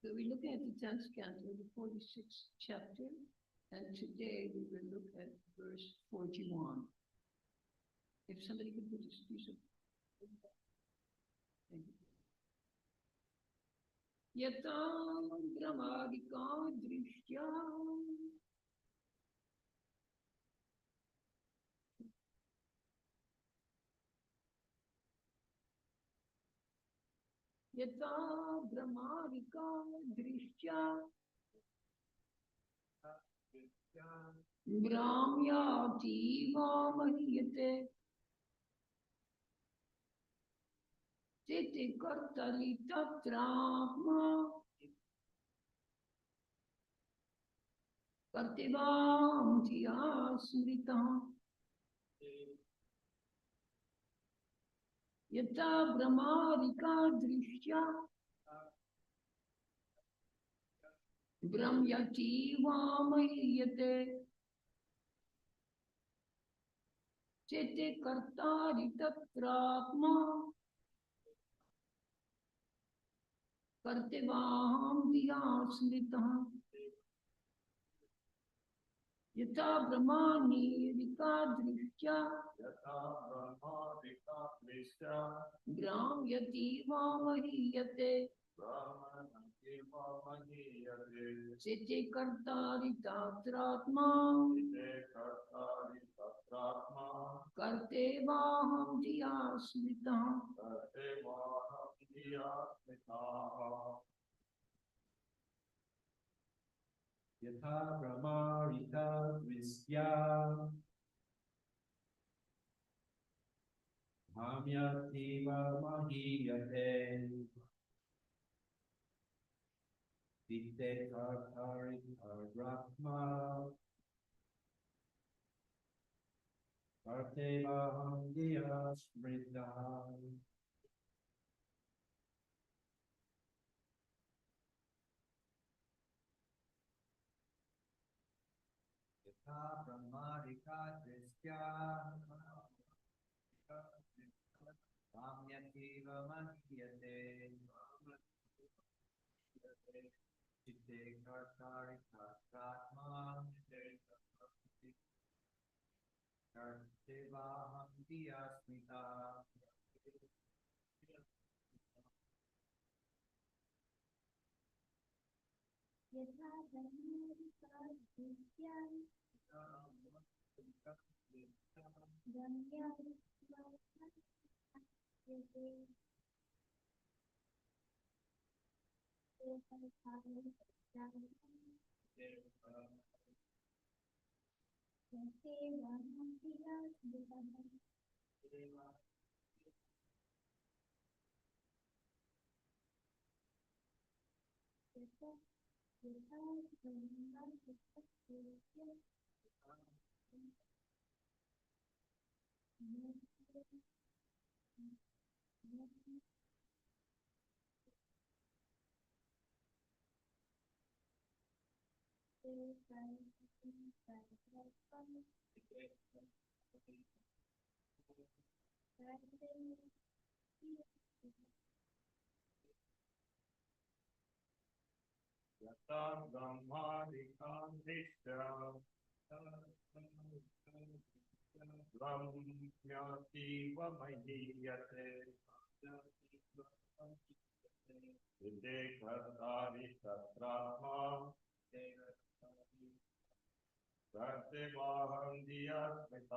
So we're looking at the 10th canto, the 46th chapter, and today we will look at verse 41. If somebody could put this piece of... Thank you. Yatam gramadika drishtya Yata Brahmarika Drishya Gramyati Vamahiyate Tete Kartali Tatrahma Kartivam Tiya Smrita Yata Brahmarika Drishya Brahmyati Vamahiyate Chete Kartari Tatrahma Kartevaham Diya Smrita Yata Brahmani Rika Drishya Gramyati Vamahiyate Sete Kartari Tatratma Karte Vaham Diya Smrita Yatha Brahmarita Drisya Bhamyativa Mahiyate Vitte Kartarita Brahma Kartevaham Diya Smrita Yatha Brahmarita Drisya Bhamyativa Mahiyate Vitte Kartarita Brahma Kartevaham Diya Smrita Yatha Brahmarika Drishya Brahmyati Vamahiyate Yatha Brahmarika Drishya Brahmyati Vamahiyate Vitte Kartari Tatrahma Kartevaham Diya Smrita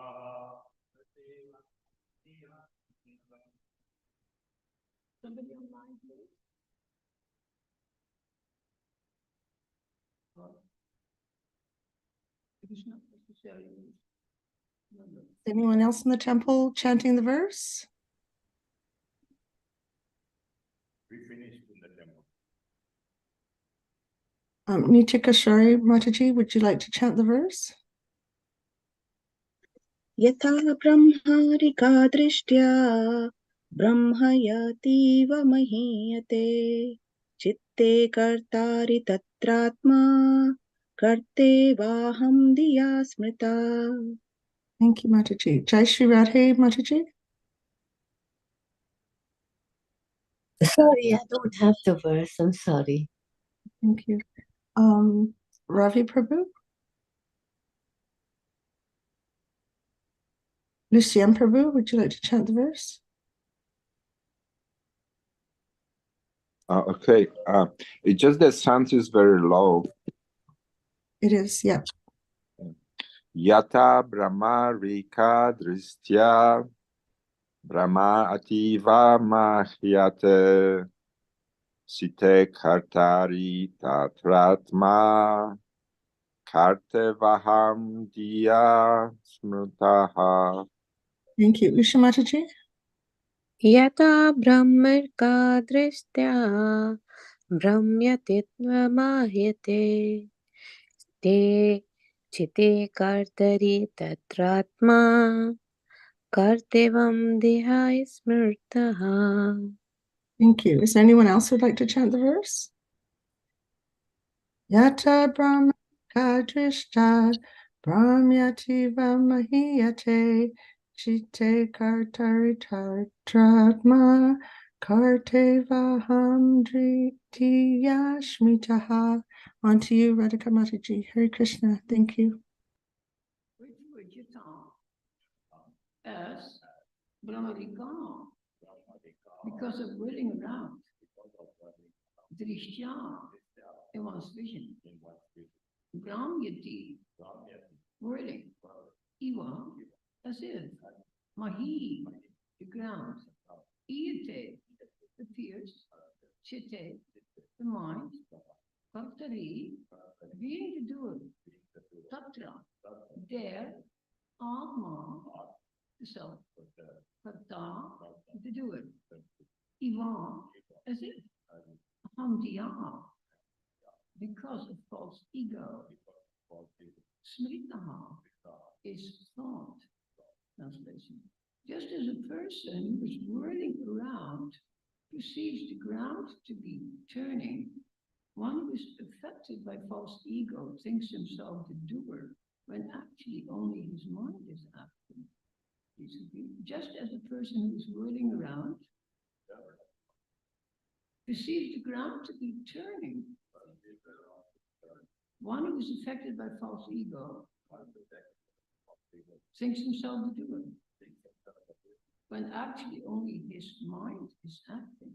Somebody online, please. It is not necessary. No. Is anyone else in the temple chanting the verse? We finished in the temple. Nitika Shari Mataji, would you like to chant the verse? Yatha Brahmarika Drishtya Brahmayativa Mahiyate Chitte Kartari Tatratma Karte Vaham Diya Smrita. Thank you, Mataji. Jai Shri Radhe Mataji. Sorry, I don't have the verse. I'm sorry. Thank you. Ravi Prabhu? Lucien Prabhu, would you like to chant the verse? Okay. It's just the sound is very low. It is, yeah. Yata Brahma Rika Dristya Brahma Ativa Mahyate Site Kartari Tatratma Kartevaham Diya Smrutaha. Thank you. Usha Mataji? यथा ब्रह्मर्का दृष्ट्या भ्रम्यते त्वमाह्यते ते चिते कर्तरि तत्रात्मा कर्तव्यं देहाय स्मृतः. Thank you. Is there anyone else who'd like to chant the verse? Yata Brahma Kadrishta Brahmyati Vamahiyate Chite Kartari Tratma Karte Vaham Dritiya Shmitaha. On to you, Radhika Mataji. Hare Krishna. Thank you. Which word you talk as Brahmarika because of whirling around. Drishya in one's vision. Brahmyati, whirling. Iva, as if. Mahi, the ground. Iyate, the fierce. Chitte, the mind. Kartari, being the doer. Tatra, there. Atma, the self. Karta, the doer. Iva, as if. Hamdiya, because of false ego. Smritaha is thought. Translation. Just as a person who is whirling around perceives the ground to be turning, one who is affected by false ego thinks himself the doer when actually only his mind is acting. Just as a person who is whirling around perceives the ground to be turning, one who is affected by false ego thinks himself the doer, when actually only his mind is acting.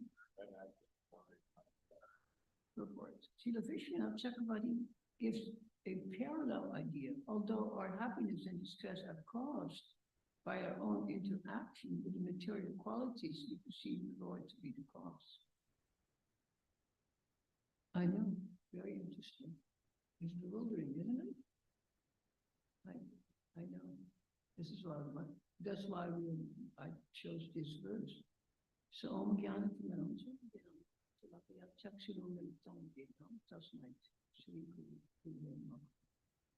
Report. Srila Vishwanath Chakravarti gives a parallel idea. Although our happiness and distress are caused by our own interaction with the material qualities, we perceive the Lord to be the cause. I know, very interesting. It's bewildering, isn't it? I know. This is why that's why I chose this verse. So Om Gyana Tinanam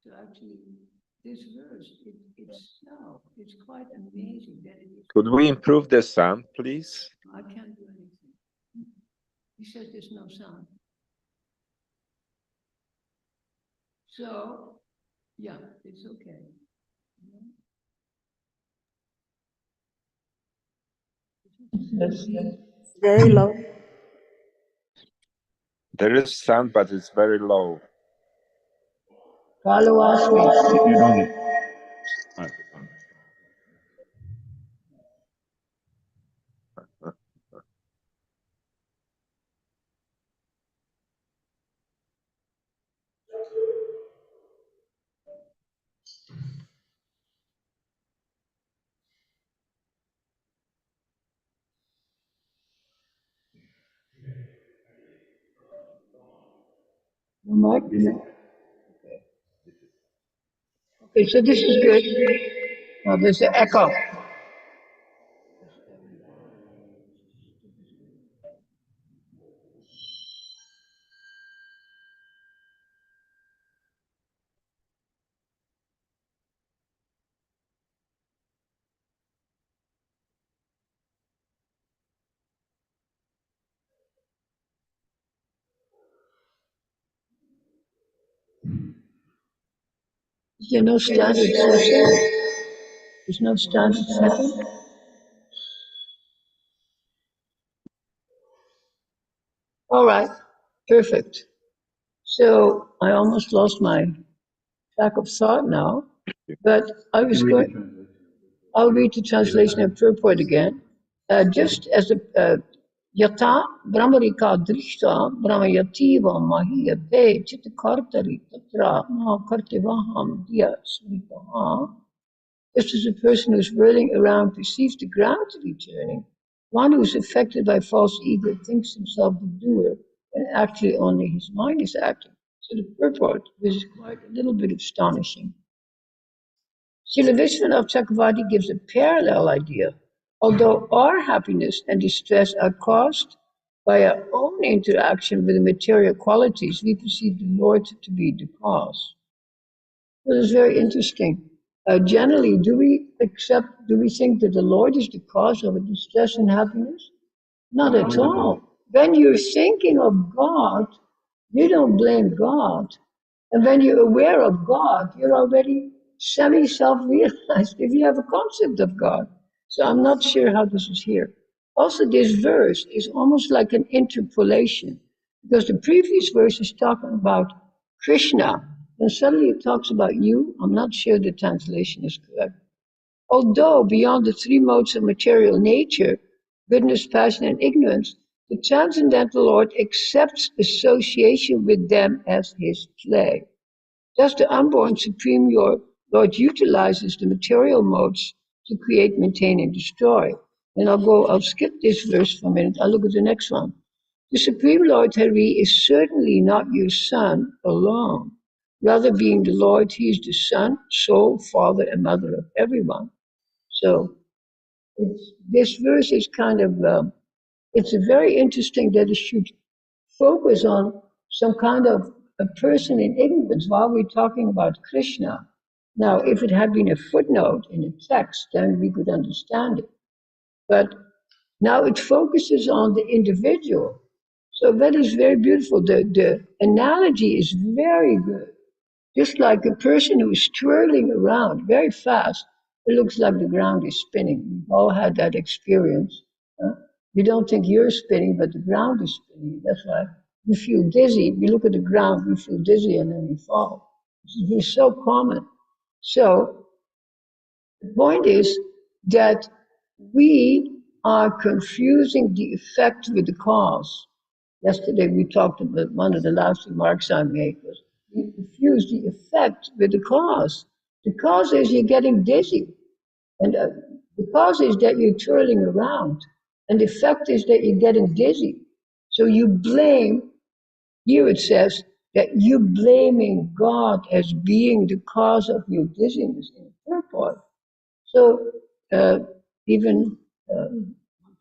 So actually, this verse itself, it's quite amazing that it is. Could we improve the sound, please? I can't do anything. He says there's no sound. So, yeah, it's okay. Very low. There is sound, but it's very low. Follow asked me if you don't. No mic? Okay, so this is good. Now there's the echo. Is there no standard setting? There's no standard setting? All right, perfect. So I almost lost my track of thought now, but I was going. I'll read the translation of purport again. Just as a yata brahmarika drishta brahmayativa mahiyate chitakartari tatra mahakartivaham diya smritaha. Just as a person who's whirling around perceives the ground to be turning, one who is affected by false ego thinks himself the doer, when actually only his mind is acting. So the purport is quite a little bit astonishing. Srila Vishwanath Chakravarti gives a parallel idea. Although our happiness and distress are caused by our own interaction with the material qualities, we perceive the Lord to be the cause. It is very interesting. Generally, do we think that the Lord is the cause of our distress and happiness? Not at all. When you're thinking of God, you don't blame God. And when you're aware of God, you're already semi-self-realized if you have a concept of God. So I'm not sure how this is here. Also, this verse is almost like an interpolation, because the previous verse is talking about Krishna, and suddenly it talks about you. I'm not sure the translation is correct. Although beyond the three modes of material nature, goodness, passion, and ignorance, the transcendental Lord accepts association with them as his play. Thus, the unborn Supreme Lord utilizes the material modes to create, maintain, and destroy. And I'll skip this verse for a minute. I'll look at the next one. The Supreme Lord Hari is certainly not your son alone. Rather, being the Lord, he is the son, soul, father, and mother of everyone. So this verse is kind of, it's very interesting that it should focus on some kind of a person in ignorance while we're talking about Krishna. Now, if it had been a footnote in a text, then we could understand it. But now it focuses on the individual. So that is very beautiful. The analogy is very good. Just like a person who is twirling around very fast, it looks like the ground is spinning. We've all had that experience. You don't think you're spinning, but the ground is spinning. That's why you feel dizzy. You look at the ground, you feel dizzy, and then you fall. It's so common. So the point is that we are confusing the effect with the cause. Yesterday we talked about, one of the last remarks I made was, we confuse the effect with the cause. The cause is you're getting dizzy. And the cause is that you're twirling around. And the effect is that you're getting dizzy. So you blame, here it says that you're blaming God as being the cause of your dizziness in the purport. So even the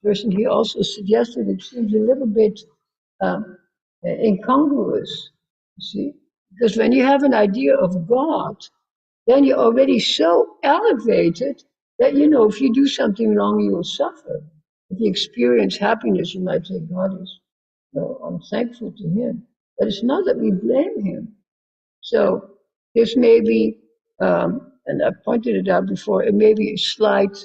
person here also suggested it seems a little bit incongruous, you see, because when you have an idea of God, then you're already so elevated that, you know, if you do something wrong, you will suffer. If you experience happiness, you might say, God is, you know, I'm thankful to him. But it's not that we blame him. So this may be, and I pointed it out before, it may be a slight,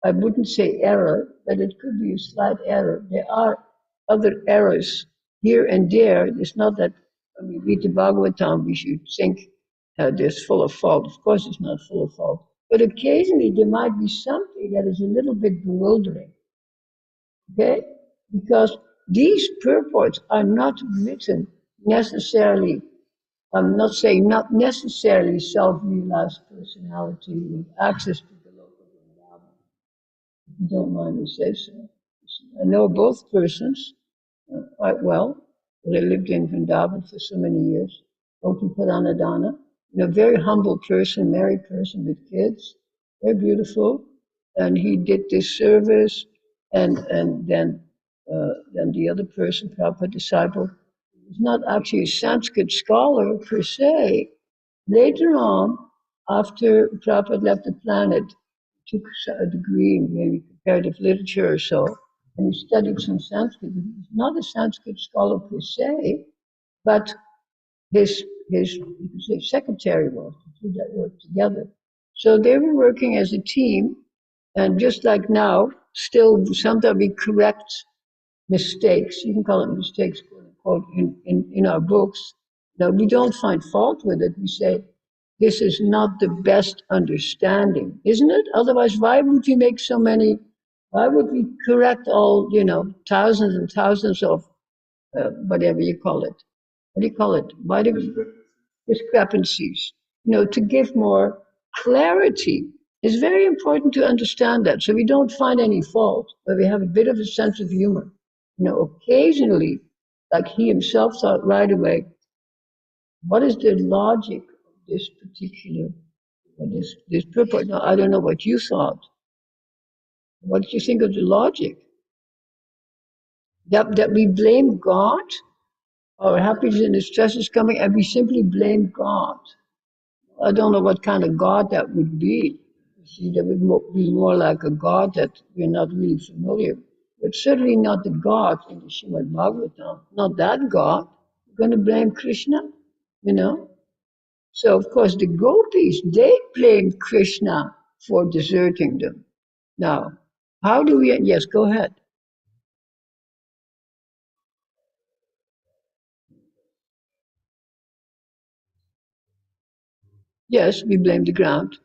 I wouldn't say error, but it could be a slight error. There are other errors here and there. It's not that when we read the Bhagavatam, we should think this full of fault. Of course, it's not full of fault. But occasionally there might be something that is a little bit bewildering. Okay? Because these purports are not written necessarily, I'm not saying not necessarily self-realized personality with access to the local Vrindavan. If you don't mind me say so. I know both persons quite well. They lived in Vrindavan for so many years. Gopi Paranadhana, a very humble person, married person with kids, very beautiful. And he did this service, and then the other person, Prabhupada disciple, was not actually a Sanskrit scholar per se. Later on, after Prabhupada left the planet, took a degree in maybe comparative literature or so, and he studied some Sanskrit. He was not a Sanskrit scholar per se, but his you could say secretary was to do that work together. So they were working as a team, and just like now, still sometimes we correct mistakes. You can call it mistakes, quote unquote, in our books. Now, we don't find fault with it. We say, this is not the best understanding, isn't it? Otherwise, why would you make so many, why would we correct all, thousands and thousands of, whatever you call it? What do you call it? Why do we, discrepancies, to give more clarity. It's very important to understand that. So we don't find any fault, but we have a bit of a sense of humor. Occasionally, like he himself thought right away, what is the logic of this particular, this purport? Now, I don't know what you thought. What did you think of the logic? That we blame God? Our happiness and distress is coming and we simply blame God. I don't know what kind of God that would be. You see, that would be more like a God that we're not really familiar with. But certainly not the God in the Srimad Bhagvatam. Not that God. We're going to blame Krishna, So, of course, the gopis, they blamed Krishna for deserting them. Now, how do we, yes, go ahead. Yes, we blame the ground.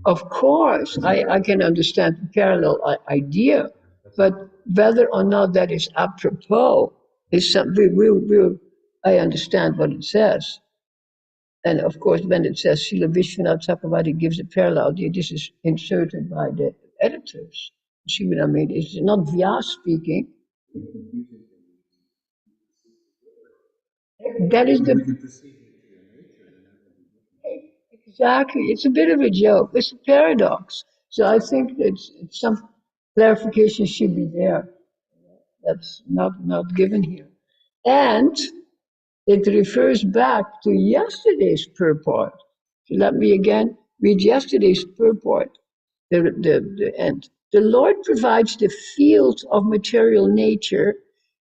Of course, I can understand the parallel idea, but whether or not that is apropos is something I understand what it says. And of course, when it says Srila Vishwanath Chakravarti gives a parallel, this is inserted by the editors. See what I mean? It's not Vyas speaking. That is the exactly. It's a bit of a joke. It's a paradox. So I think that some clarification should be there. That's not given here, and it refers back to yesterday's purport. So let me again read yesterday's purport. The end. The Lord provides the field of material nature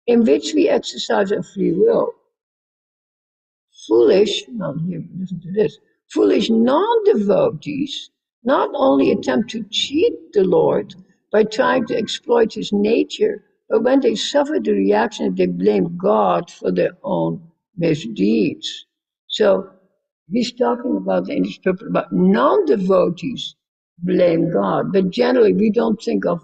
in which we exercise our free will. Foolish, now here, listen to this. Foolish non-devotees not only attempt to cheat the Lord by trying to exploit his nature, but when they suffer the reaction, they blame God for their own misdeeds. So he's talking about in this purport about non-devotees blame God, but generally we don't think of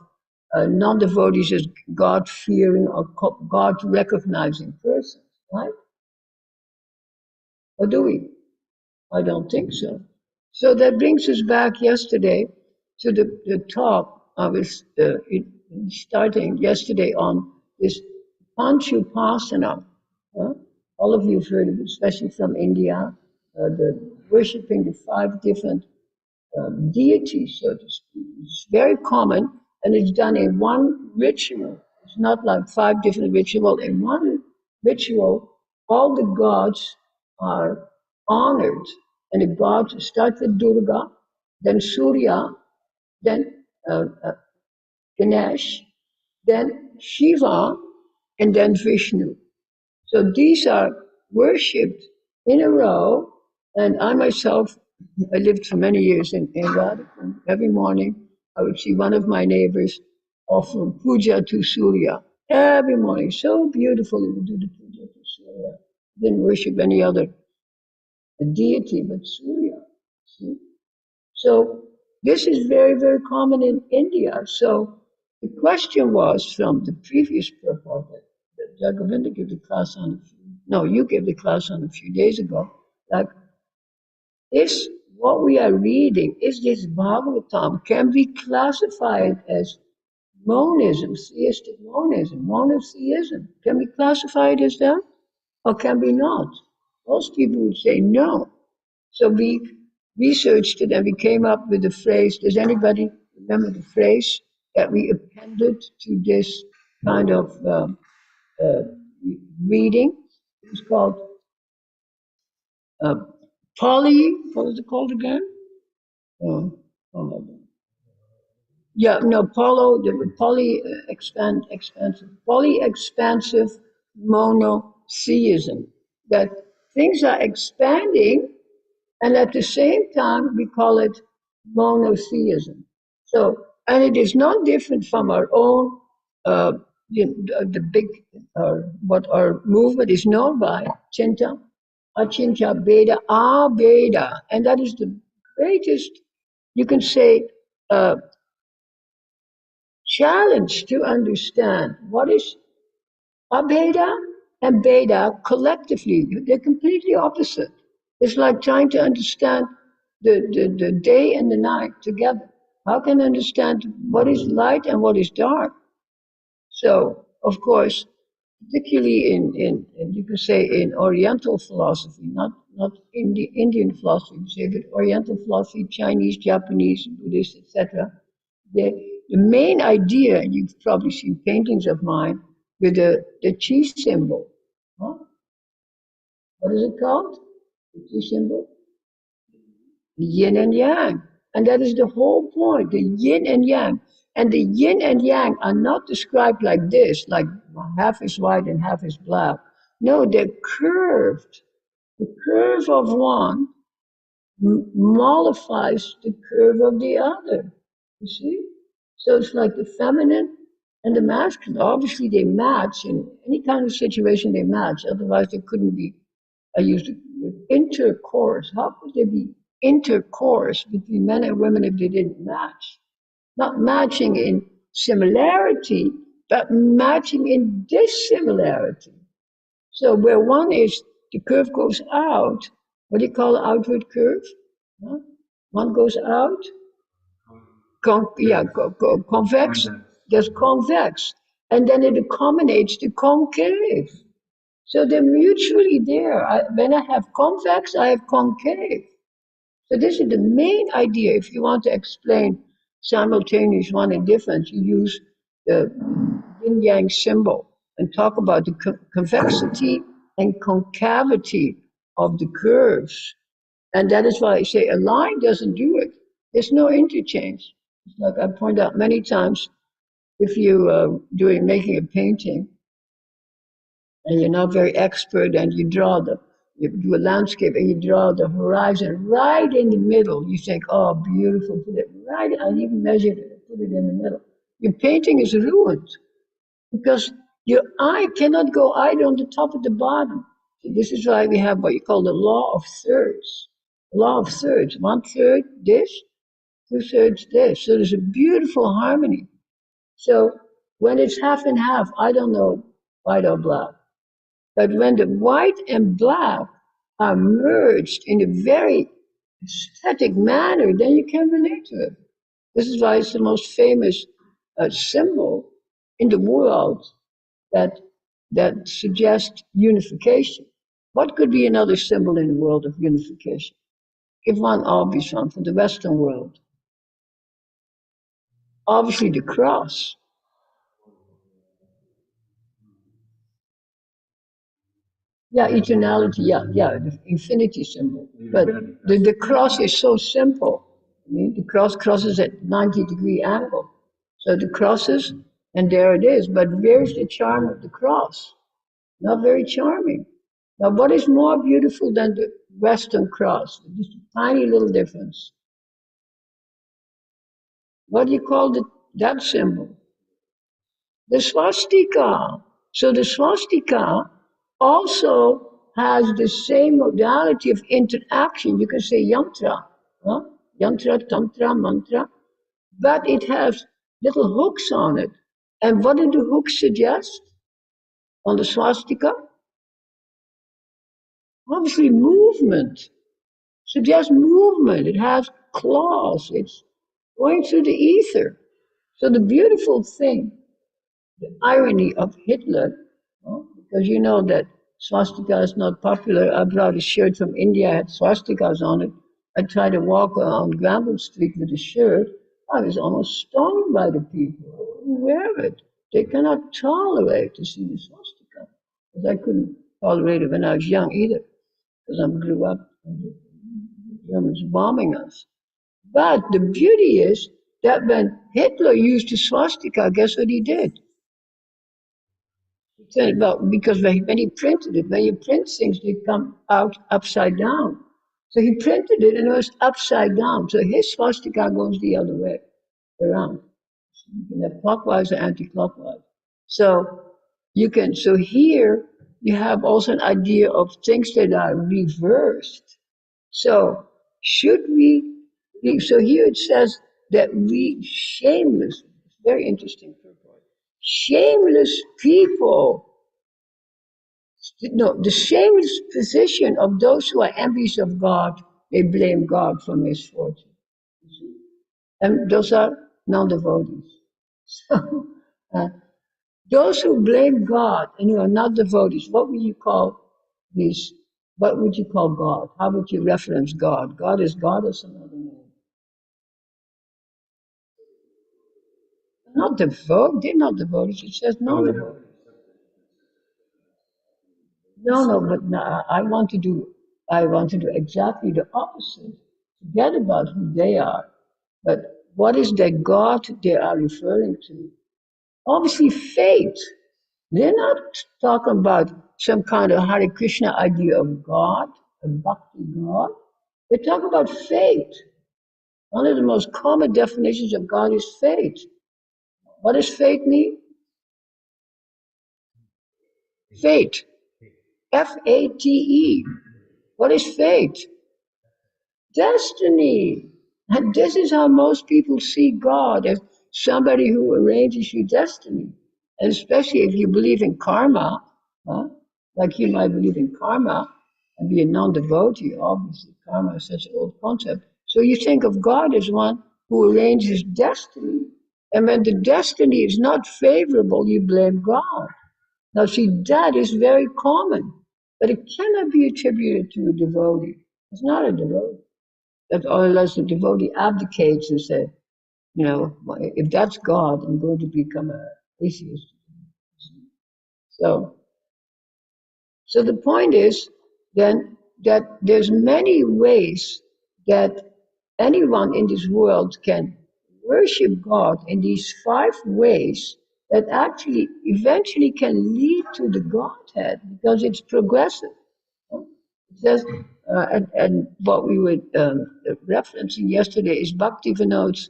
non-devotees as God-fearing or God-recognizing persons, right? Or do we? I don't think so. So that brings us back yesterday to the talk I was starting yesterday on this Panchupasana. All of you have heard of it, especially from India, the worshipping the 5 different deities, so to speak. It's very common and it's done in one ritual. It's not like 5 different rituals. In one ritual, all the gods are honored. And the gods start with Durga, then Surya, then Ganesh, then Shiva, and then Vishnu. So these are worshipped in a row. And I myself, I lived for many years in Radhika. Every morning, I would see one of my neighbors offer puja to Surya. Every morning, so beautiful, he would do the puja to Surya. Didn't worship any other deity but Surya. See? So this is very, very common in India. So the question was from the previous purport that Jagavinda gave the class on you gave the class on a few days ago, like, is what we are reading, is this Bhagavatam, can be classified as monism, theistic monism, monotheism? Can we classify it as that? Or can we not? Most people would say no. So we researched it and we came up with the phrase. Does anybody remember the phrase that we appended to this kind of reading? It's called what is it called again? Yeah, no, poly-expansive monotheism. That things are expanding, and at the same time, we call it monotheism. So, and it is not different from our own the big, what our movement is known by, Chinta, Achinta, Beda, Abeda. And that is the greatest, you can say, challenge to understand what is Abheda and Beda collectively. They're completely opposite. It's like trying to understand the day and the night together. How can I understand what is light and what is dark? So, of course, particularly in you could say in Oriental philosophy, not in the Indian philosophy, you say, but Oriental philosophy, Chinese, Japanese, Buddhist, etc. The main idea, and you've probably seen paintings of mine with the chi symbol. Huh? What is it called? The chi symbol? The yin and yang. And that is the whole point, the yin and yang. And the yin and yang are not described like this, like half is white and half is black. No, they're curved. The curve of one mollifies the curve of the other. You see? So it's like the feminine and the masculine. Obviously, they match in any kind of situation. They match. Otherwise, they couldn't be. I used the word intercourse. How could there be intercourse between men and women if they didn't match? Not matching in similarity, but matching in dissimilarity. So where one is, the curve goes out. What do you call outward curve? Huh? One goes out. Convex. There's convex. And then it accommodates the concave. So they're mutually there. When I have convex, I have concave. So this is the main idea. If you want to explain simultaneous one and difference, you use the yin-yang symbol and talk about the convexity and concavity of the curves. And that is why I say a line doesn't do it. There's no interchange. It's like I point out many times, if you are making a painting and you're not very expert and you do a landscape and you draw the horizon right in the middle, you think, oh, beautiful, put it right, I even measured it, put it in the middle. Your painting is ruined because your eye cannot go either on the top or the bottom. So this is why we have what you call the law of thirds. Law of thirds, 1/3 this, 2/3 this. So there's a beautiful harmony. So when it's half and half, I don't know white or black. But when the white and black are merged in a very aesthetic manner, then you can relate to it. This is why it's the most famous symbol in the world that suggests unification. What could be another symbol in the world of unification? Give one obvious one for the Western world. Obviously the cross. Yeah, eternality, yeah, the infinity symbol. But the cross is so simple. I mean, the cross crosses at 90-degree angle. So the crosses, and there it is. But where's the charm of the cross? Not very charming. Now, what is more beautiful than the Western cross? Just a tiny little difference. What do you call that symbol? The swastika. So the swastika also has the same modality of interaction. You can say yantra, huh? Yantra, tantra, mantra, but it has little hooks on it. And what do the hooks suggest on the swastika? Obviously movement. Suggests movement. It has claws. It's going through the ether. So the beautiful thing, the irony of Hitler, because you know that swastika is not popular. I brought a shirt from India, had swastikas on it. I tried to walk on Granville Street with a shirt. I was almost stoned by the people. I couldn't wear it. They cannot tolerate to see the swastika. Because I couldn't tolerate it when I was young either, because I grew up with the Germans bombing us. But the beauty is that when Hitler used the swastika, guess what he did? Well, because when he printed it, when you print things, they come out upside down. So he printed it and it was upside down. So his swastika goes the other way around. So you can have clockwise or anti-clockwise. So so here you have also an idea of things that are reversed. So should so here it says that we shameless, very interesting purport. Shameless people, no, the shameless position of those who are envious of God, they blame God for misfortune. And those are non-devotees. So, those who blame God and who are not devotees, what would you call these? What would you call God? How would you reference God? God is God or some other name? Not devote. They're not devotees. It says non-devotees. No, but no, I want to do exactly the opposite. Forget about who they are. But what is the God they are referring to? Obviously, faith. They're not talking about some kind of Hare Krishna idea of God, a bhakti God. They talk about faith. One of the most common definitions of God is faith. What does faith mean? Fate. Fate. What is fate? Destiny. And this is how most people see God, as somebody who arranges your destiny. And especially if you believe in karma, huh? Like you might believe in karma and be a non-devotee, obviously karma is such an old concept. So you think of God as one who arranges destiny. And when the destiny is not favorable, you blame God. Now see, that is very common, but it cannot be attributed to a devotee. It's not a devotee. That unless the devotee abdicates and says, if that's God, I'm going to become an atheist. So, so the point is then that there's many ways that anyone in this world can worship God in these 5 ways that actually eventually can lead to the Godhead because it's progressive. It says, and what we were referencing yesterday is Bhaktivinoda's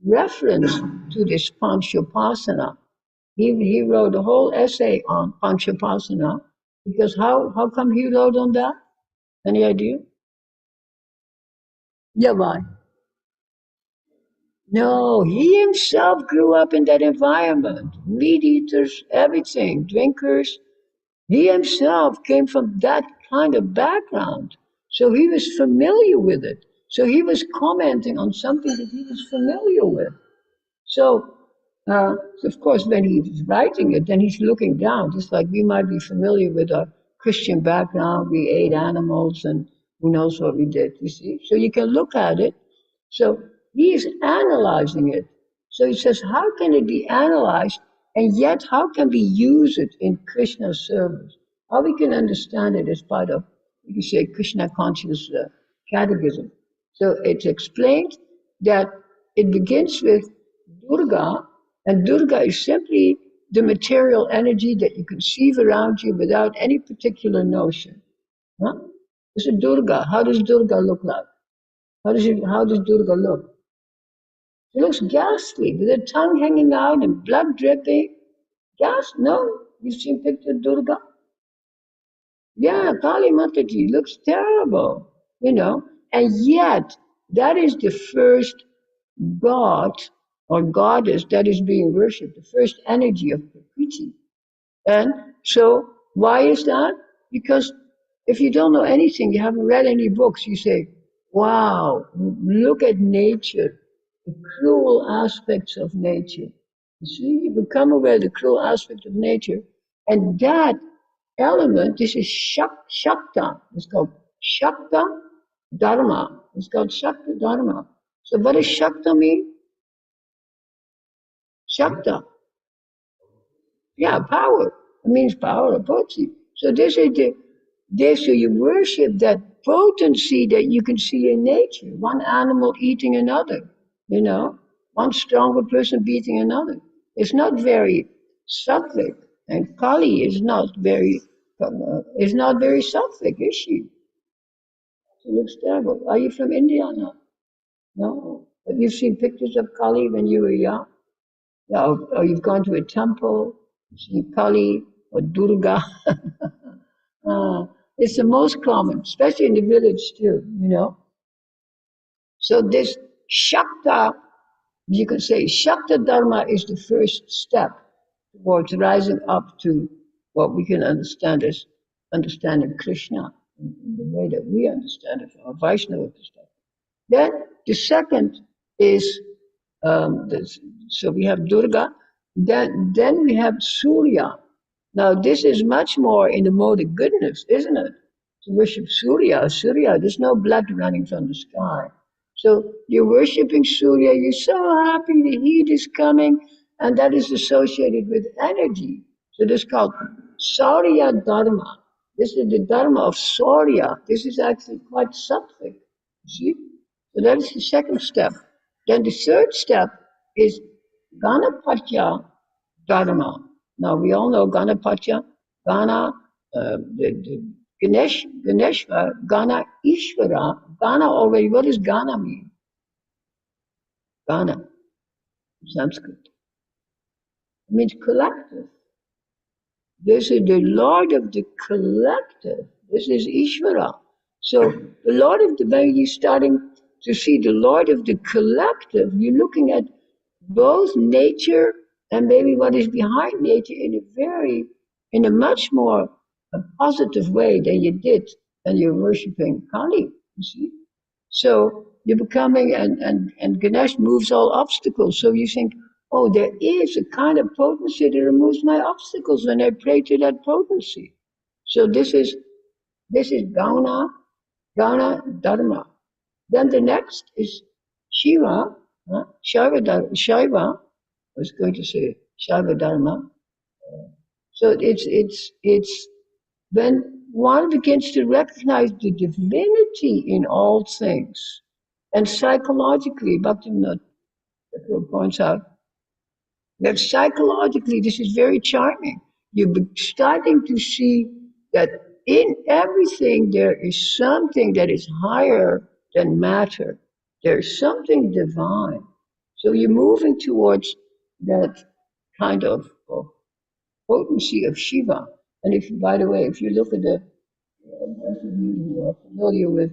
reference to this Panchopasana. He wrote a whole essay on Panchopasana because how come he wrote on that? Any idea? Yeah, why? No, he himself grew up in that environment. Meat eaters, everything, drinkers. He himself came from that kind of background. So he was familiar with it. So he was commenting on something that he was familiar with. So, of course, when he's writing it, then he's looking down, just like we might be familiar with our Christian background. We ate animals and who knows what we did, you see. So you can look at it. So he is analyzing it. So he says, how can it be analyzed and yet how can we use it in Krishna's service? How we can understand it as part of, you can say, Krishna conscious catechism. So it's explained that it begins with Durga, and Durga is simply the material energy that you conceive around you without any particular notion. Huh? This is Durga. How does Durga look like? How does Durga look? She looks ghastly, with her tongue hanging out and blood dripping. No? You've seen picture of Durga? Yeah, Kali Mataji looks terrible, and yet that is the first god or goddess that is being worshipped, the first energy of Prakriti. And so, why is that? Because if you don't know anything, you haven't read any books, you say, wow, look at nature, the cruel aspects of nature. You see, you become aware of the cruel aspect of nature, and that element, this is Shakta. It's called Shakta Dharma. It's called Shakta Dharma. So what does Shakta mean? Shakta. Yeah, power. It means power or potency. So this is so you worship that potency that you can see in nature. One animal eating another, one stronger person beating another. It's not very sattvic, and Kali is not very sattvic, is she? She looks terrible. Are you from India or not? No. But you've seen pictures of Kali when you were young? Or you've gone to a temple? See Kali or Durga. It's the most common, especially in the village too, you know. So this Shakta, you can say Shakta Dharma is the first step towards rising up to what we can understand as understanding Krishna in the way that we understand it from a Vaishnava perspective. Then the second is so we have Durga, then we have Surya. Now this is much more in the mode of goodness, isn't it? To worship Surya. Surya, there's no blood running from the sky. So you're worshiping Surya, you're so happy the heat is coming, and that is associated with energy. So this is called Surya Dharma. This is the Dharma of Surya. This is actually quite sattvic. See? So that is the second step. Then the third step is Ganapatya Dharma. Now we all know Ganapatya, Gana, Ganeshwara, Gana Ishvara. Gana already, what does Gana mean? Gana, Sanskrit. It means collective. This is the Lord of the collective. This is Ishvara. So the Lord of the, when you're starting to see the Lord of the collective, you're looking at both nature and maybe what is behind nature in a much more positive way than you did when you're worshipping Kali, you see. So you're becoming, and Ganesh moves all obstacles. So you think, oh, there is a kind of potency that removes my obstacles when I pray to that potency. So this is Gauna Dharma. Then the next is Shiva, Shiva, I was going to say Shiva Dharma. So it's when one begins to recognize the divinity in all things, and psychologically, Bhaktivinoda points out that psychologically this is very charming. You're starting to see that in everything there is something that is higher than matter. There's something divine. So you're moving towards that kind of potency of Shiva. And if, by the way, if you look at the, those of you who are familiar with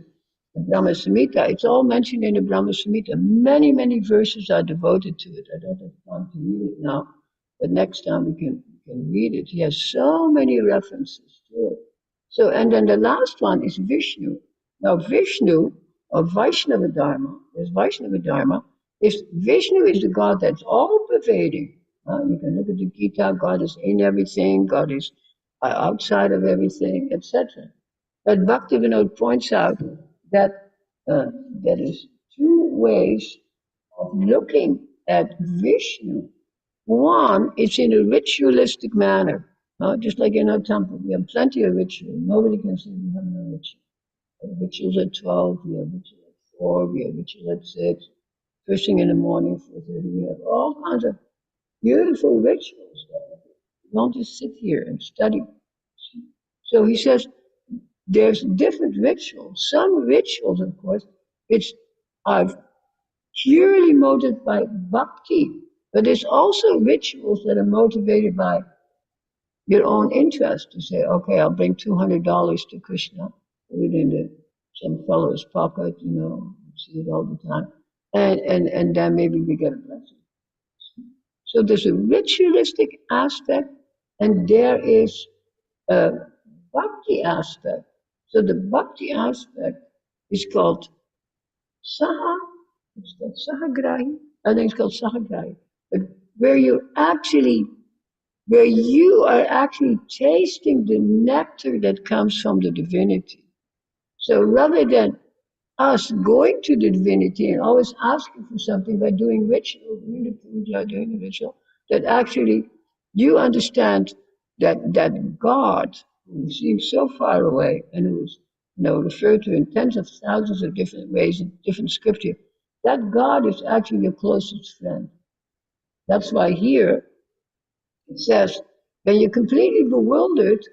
the Brahma Samhita, it's all mentioned in the Brahma Samhita. Many, many verses are devoted to it. I don't have time to read it now, but next time we can read it. He has so many references to it. So, and then the last one is Vishnu. Now, Vishnu, or Vaishnava Dharma, is Vaishnava Dharma, is Vishnu is the God that's all pervading. You can look at the Gita, God is in everything, God is outside of everything, etc. But Bhaktivinoda points out that there is two ways of looking at Vishnu. One, it's in a ritualistic manner. Just like in our temple, we have plenty of ritual. Nobody can say we have no ritual. We have rituals at 12, we have ritual at 4, we have ritual at 6, first thing in the morning, 4:30. We have all kinds of beautiful rituals. We don't just sit here and study. So he says there's different rituals. Some rituals, of course, are purely motivated by bhakti, but there's also rituals that are motivated by your own interest. To say, okay, I'll bring $200 to Krishna, put it in some fellow's pocket, you know, see it all the time, and then maybe we get a blessing. So there's a ritualistic aspect, and there is a bhakti aspect. So the bhakti aspect is called saha. It's called sahagrahi. I think it's called sahagrahi. But where you are actually tasting the nectar that comes from the divinity. So rather than us going to the divinity and always asking for something by doing ritual, doing the puja, doing the ritual, that actually you understand that God, who seems so far away and who is referred to in tens of thousands of different ways in different scripture, that God is actually your closest friend. That's why here it says, when you're completely bewildered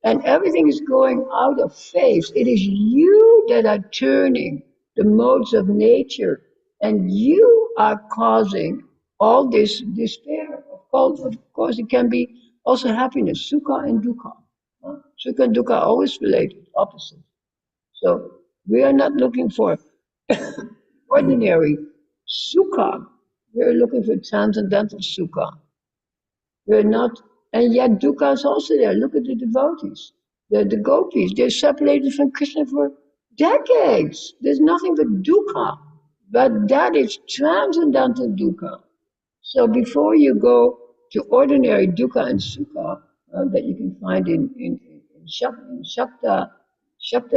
and everything is going out of phase, it is you that are turning the modes of nature, and you are causing all this despair. Of course, it can be Also happiness, sukha and dukkha. Sukha and dukkha are always related, opposite. So we are not looking for ordinary sukha. We're looking for transcendental sukha. We're not, and yet dukkha is also there. Look at the devotees, the gopis. They're separated from Krishna for decades. There's nothing but dukkha, but that is transcendental dukkha. So before you go to ordinary dukkha and sukha that you can find in Shakta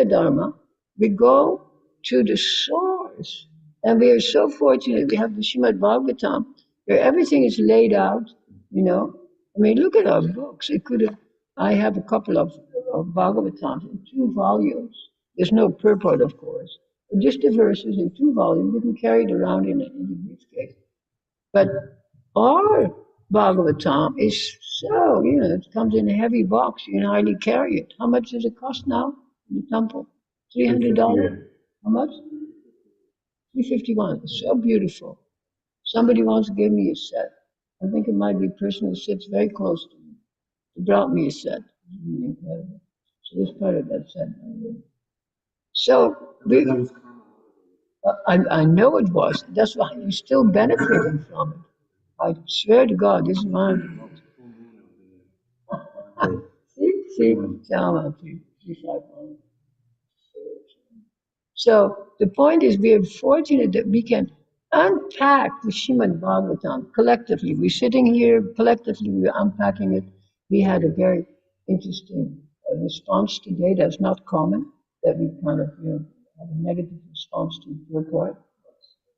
Dharma, we go to the source. And we are so fortunate. We have the Srimad Bhagvatam where everything is laid out, you know. I mean, look at our books. It could have, I have a couple of Bhagavatams in 2 volumes. There's no purport, of course. But just the verses in 2 volumes, you can carry it around in a briefcase. But our Bhagavatam is so, it comes in a heavy box. You can hardly carry it. How much does it cost now in the temple? $300? How much? $351. It's so beautiful. Somebody wants to give me a set. I think it might be a person who sits very close to me. He brought me a set. It's really incredible. So this part of that set. So I know it was. That's why you're still benefiting from it. I swear to God, this is one of the most. See, so the point is, we are fortunate that we can unpack the Srimad Bhagavatam collectively. We're sitting here collectively, we're unpacking it. We had a very interesting response today that's not common, that we kind of have a negative response to purport,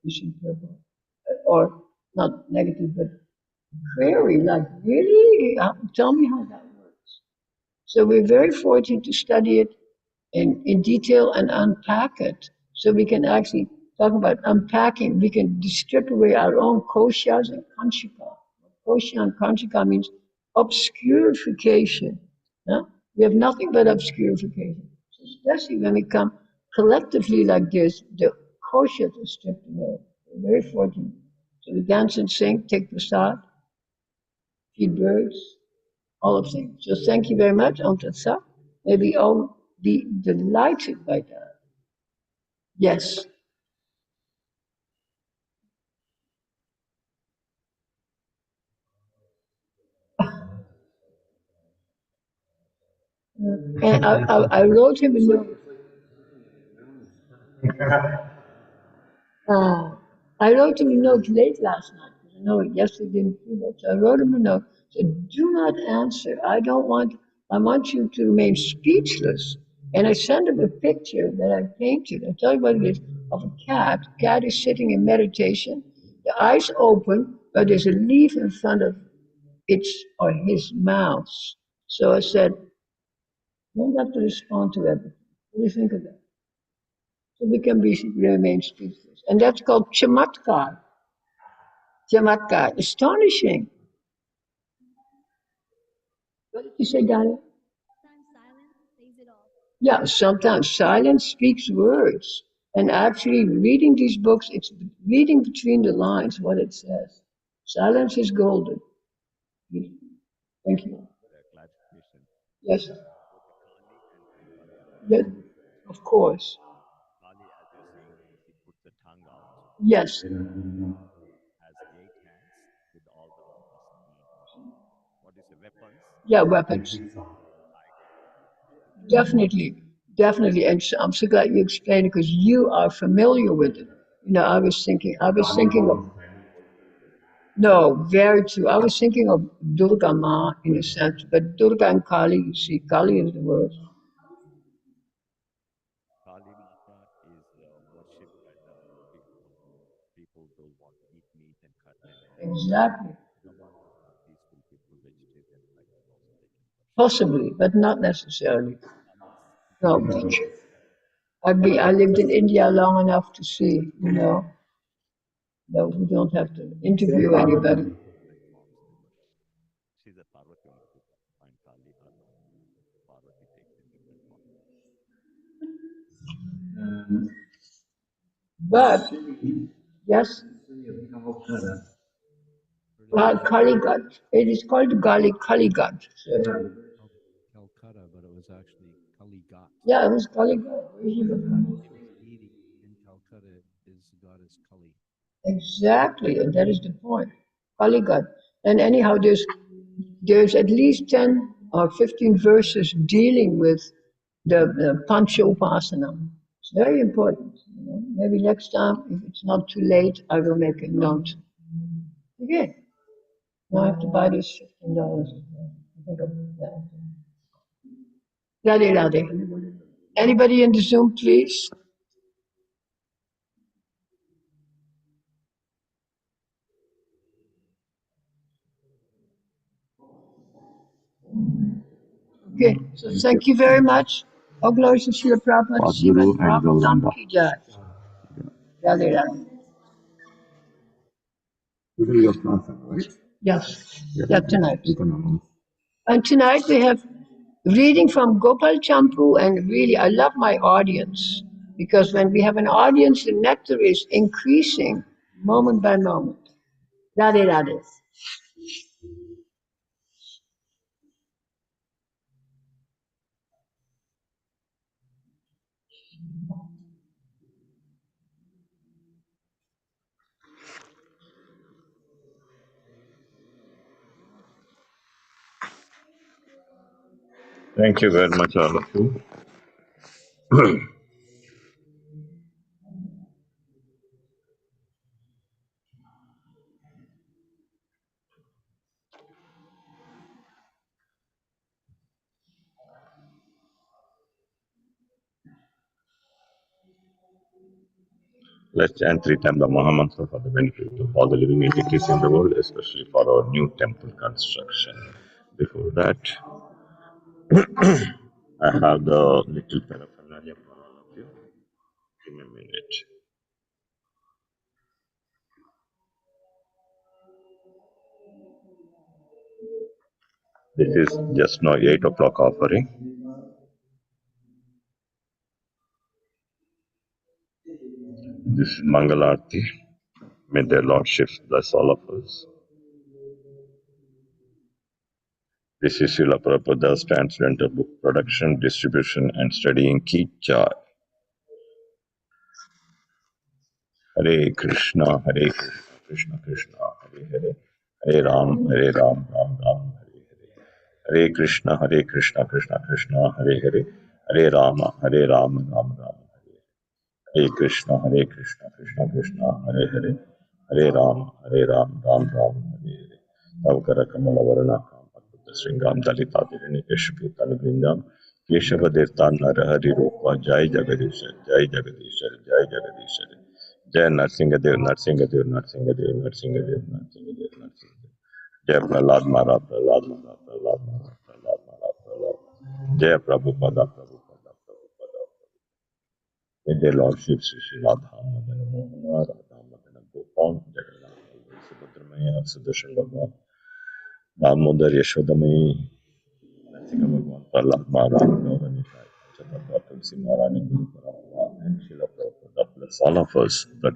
mission purport, or not negative, but query, like, really? Tell me how that works. So we're very fortunate to study it in detail and unpack it. So we can actually talk about unpacking. We can strip away our own koshas and kanchika. Kosha and kanchika means obscurification. Yeah? We have nothing but obscurification. So especially when we come collectively like this, the koshas are stripped away. We're very fortunate. So we dance and sing, take prasad, feed birds, all of things. So thank you very much, Om Tat Sat. May we all be delighted by that. Yes. And I wrote him a note. I wrote him a note late last night because I know yesterday didn't feel it. So I wrote him a note. Said, "Do not answer. I want you to remain speechless." And I sent him a picture that I painted. I'll tell you what it is, of a cat. Cat is sitting in meditation, the eyes open, but there's a leaf in front of its or his mouth. So I said, don't have to respond to everything. What do you think of that? So we can remain speechless. And that's called chamatkar. Chamatkar, astonishing. What did you say, Daniel? Sometimes silence says it all. Yeah, sometimes silence speaks words. And actually reading these books, it's reading between the lines what it says. Silence is golden. Thank you. Clarification. Yes, Both the Kali and Kali are yes, different. of course. Kali, as you're saying, he puts the tongue out, Yes, has 8 hands with all the what is the weapons? yeah, weapons. Tiger. Definitely, definitely. And so I'm so glad you explained it because you are familiar with it. I was thinking of, no, very true. I was thinking of Durga Ma in a sense, but Durga and Kali, you see, Kali is the word. Kali Mata is worshipped by the people. People don't want to eat meat and cut and all. Exactly. Durga Mata are peaceful people, vegetarian like that also they can worship. Possibly, but not necessarily. No, I lived in India long enough to see, that we don't have to interview anybody. Different forms they worship. She's a Parvati only. You can find Kali or Parvati takes in different forms. But, yes, Kaligat. It is called Kaligat. Calcutta, but it was actually Kaligat. Yeah, it was Kaligat. Famous deity in Calcutta is the goddess Kali. Exactly, and that is the point. Kaligat. And anyhow, there's at least 10 or 15 verses dealing with the Pancha Upasana. It's very important. Maybe next time, if it's not too late, I will make a note. Okay. Now I have to buy this $15. Radhe Radhe. Anybody in the Zoom, please? Okay, so thank you very much. All glories to Srila Prabhupada. Srimad Bhagvatam ki jai. Radhe Radhe. Today your class, right? Yes, yeah, tonight. Economics. And tonight we have reading from Gopal Champu, and really I love my audience because when we have an audience, the nectar is increasing moment by moment. Radhe Radhe. Thank you very much, all of you. Let's chant three times the Mahamantra for the benefit of all the living entities in the world, especially for our new temple construction. Before that, I have the little paraphernalia for all of you. Give me a minute. This is just now 8 o'clock offering. This is Mangalarti. May their lordships bless all of us. This is Srila Prabhupada's Transcendental Book Production, Distribution and Studying Ki Jai. Hare Krishna, Hare Krishna, Krishna Krishna, Hare Hare, Hare Ram, Ram Ram, Hare Hare. Hare Krishna, Krishna Krishna, Hare Hare, Hare Rama, Ram Ram, Hare Hare Krishna, Krishna Krishna, Hare Hare, Hare Ram, Ram Ram, Hare Hare. Tavkara Kamala Varana Kam Sringam Dalita Dirini Keshapi Talabindam Keshava Devta Narahari Rupa Jai Jagadishar, Jai Jagadishar, Jai Jagadishar. Jai Narsingadev, Narsingadev, Narsingadev, Narsingadev, Narsingadev, Narsingadev. Jai Prahlad Maharaj, Prahlad Maharaj, Prahlad Maharaj, Prahlad Maharaj, Prahlad. Jai Prabhupada, Prabhupada, Prabhupada. May their lordships Sri Radha Madana Mohana, Radha Madana Gopal, Jagannath, Subhadramaya, Sudarshan Bhagavan, Damodar Yashodamaya, Narsinga Bhagavan, Prahlad Maharaj, Gauranitai, Chaturva Tulsi Maharani, Guru Parampara, and Srila Prabhupada bless all of us that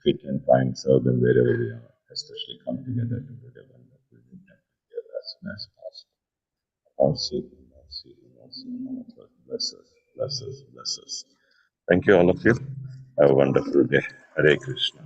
we can find serve them wherever we are, especially come together to build a wonderful temple here as soon as possible. Mercy, mercy, mercy, mercy, bless us, bless us, bless us. Thank you, all of you. Have a wonderful day. Hare Krishna.